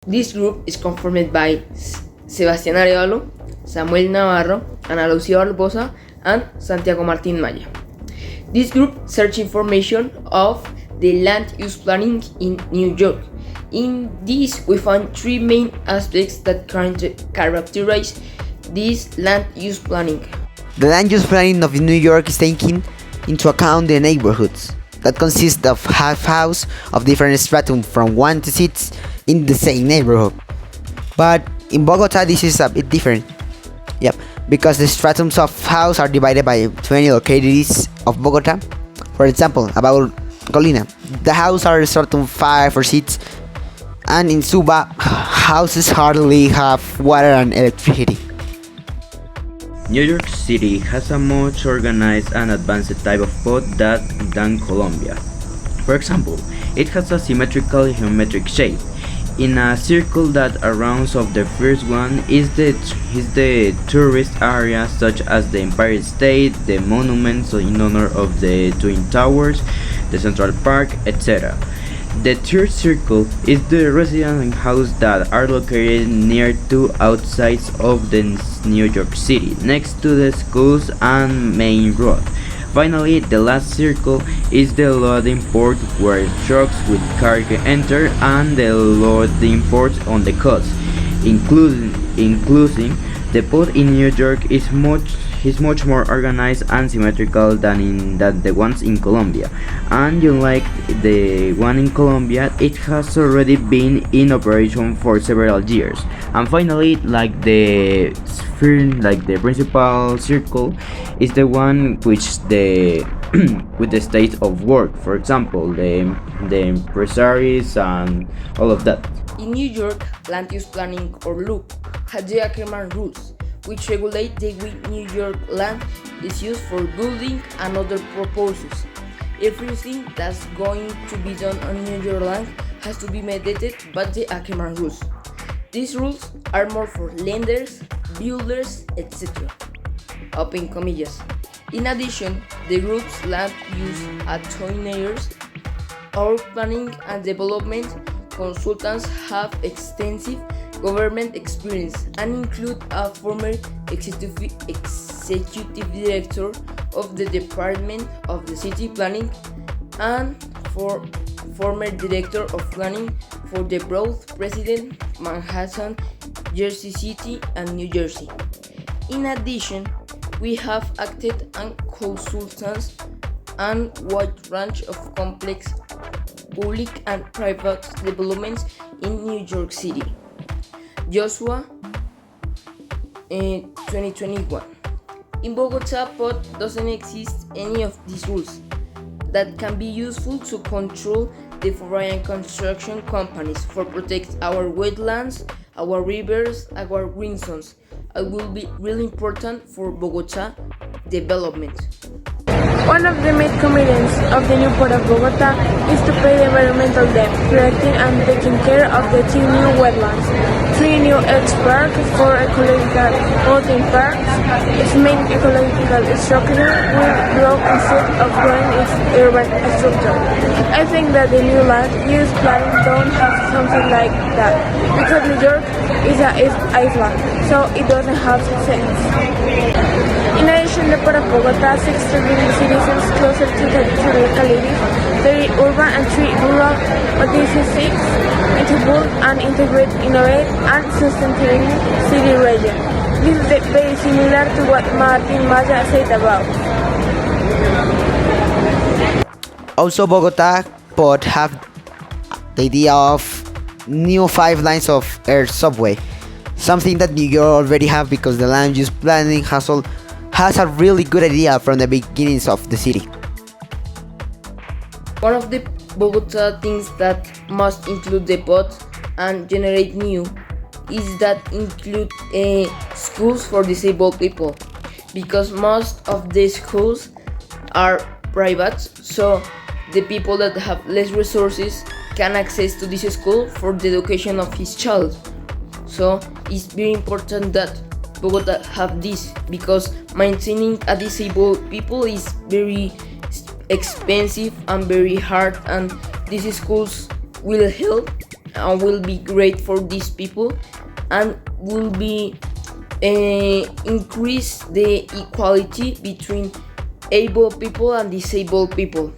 This group is conformed by Sebastián Arevalo, Samuel Navarro, Ana Lucía Barbosa, and Santiago Martín Maya. This group search information of the land use planning in New York. In this, we find three main aspects that characterize this land use planning. The land use planning of New York is taking into account the neighborhoods that consist of half house of different stratum from 1 to 6 in the same neighborhood. But in Bogota, this is a bit different. Yep, because the stratums of house are divided by 20 localities of Bogota. For example, about Colina, the houses are stratum 5 or 6, and in Suba, houses hardly have water and electricity. New York City has a much organized and advanced type of pod than Colombia. For example, it has a symmetrical geometric shape. In a circle that surrounds of the first one is the tourist area such as the Empire State, the monuments in honor of the Twin Towers, the Central Park, etc. The third circle is the resident houses that are located near to outsides of the New York City, next to the schools and main road. Finally, the last circle is the loading port where trucks with cargo enter and the loading port on the coast, including the port in New York is much more organized and symmetrical than the ones in Colombia. And unlike the one in Colombia, it has already been in operation for several years. And finally, like the principal circle is the one which the with the state of work, for example, the impresaries and all of that. In New York, land use planning or LUP has the Ackerman rules, which regulate the way New York land is used for building and other purposes. Everything that's going to be done on New York land has to be mandated by the Ackerman rules. These rules are more for lenders, builders, etc. Open comillas. In addition, the group's land use attorneys, urban planning and development consultants have extensive government experience and include a former executive director of the Department of the City Planning and former director of planning for the Borough President, Manhattan, Jersey City, and New Jersey. In addition, we have acted and consultants and wide range of complex public and private developments in New York City. Joshua 2021. In Bogota, POT doesn't exist any of these rules that can be useful to control the foreign construction companies for protect our wetlands, our rivers, our green zones. It will be really important for Bogota development. One of the main commitments of the new Port of Bogota is to pay the environmental debt, protecting and taking care of the 2 new wetlands, 3 new edge parks, 4 ecological mountain parks. Its main ecological structure will grow instead of growing its urban structure. I think that the new land use planning don't have something like that, because New York is an island, so it doesn't have sense. In addition, the Port of Bogota seeks to bring citizens closer to the localities, 3 urban and 3 rural, but this is 6 into build and integrate, innovate, and sustainable city region. This is very similar to what Martin Maya said about. Also, Bogota Port have the idea of new 5 lines of air subway, something that New York already have because the land use planning has a really good idea from the beginnings of the city. One of the Bogota things that must include the POT and generate new is that include schools for disabled people, because most of the schools are private, so the people that have less resources can access to this school for the education of his child. So it's very important that Bogota have this, because maintaining a disabled people is very expensive and very hard, and these schools will help and will be great for these people and will be increase the equality between able people and disabled people.